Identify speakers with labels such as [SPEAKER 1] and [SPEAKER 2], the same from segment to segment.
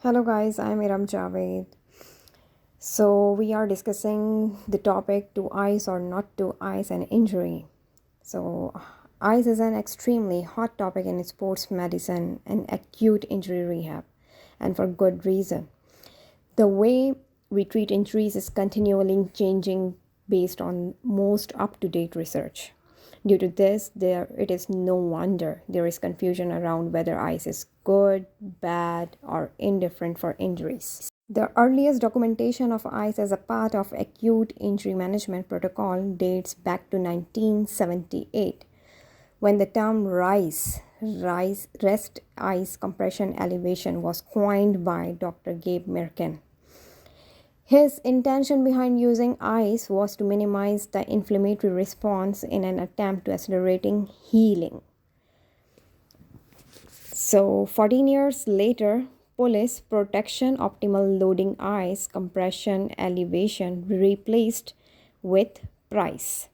[SPEAKER 1] Hello guys, I'm Iram Javed. So we are discussing the topic to ice or not to ice and injury. So ice is an extremely hot topic in sports medicine and acute injury rehab, and for good reason. The way we treat injuries is continually changing based on most up-to-date research. Due to this, it is no wonder there is confusion around whether ice is good, bad, or indifferent for injuries. The earliest documentation of ice as a part of acute injury management protocol dates back to 1978 when the term rest ice compression elevation was coined by Dr. Gabe Mirkin. His intention behind using ice was to minimize the inflammatory response in an attempt to accelerating healing. So 14 years later, police protection optimal loading ice compression elevation replaced with price.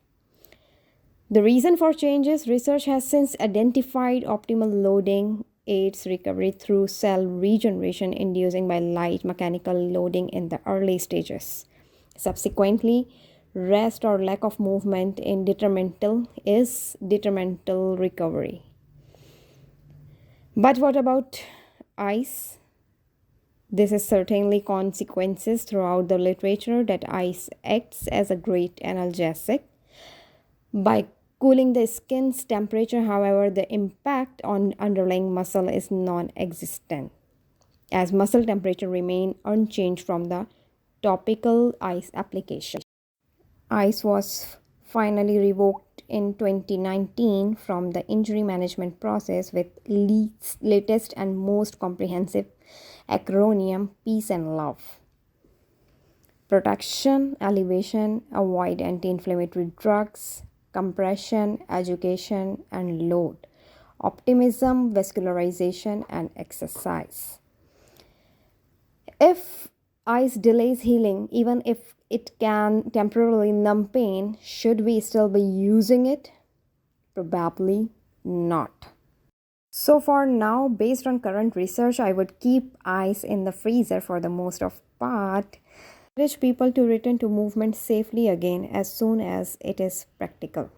[SPEAKER 1] The reason for change is research has since identified optimal loading aids recovery through cell regeneration inducing by light mechanical loading in the early stages. Subsequently, rest or lack of movement in detrimental recovery. But what about ice? This is certainly consequences throughout the literature that ice acts as a great analgesic by cooling the skin's temperature. However, the impact on underlying muscle is non-existent as muscle temperature remain unchanged from the topical ice application. Ice was finally revoked in 2019 from the injury management process with latest and most comprehensive acronym Peace and Love. Protection, elevation, avoid anti-inflammatory drugs, compression, education, and load, optimism, vascularization, and exercise. If ice delays healing, even if it can temporarily numb pain, should we still be using it? Probably not. So for now, based on current research, I would keep ice in the freezer for the most of part. Encourage people to return to movement safely again as soon as it is practical.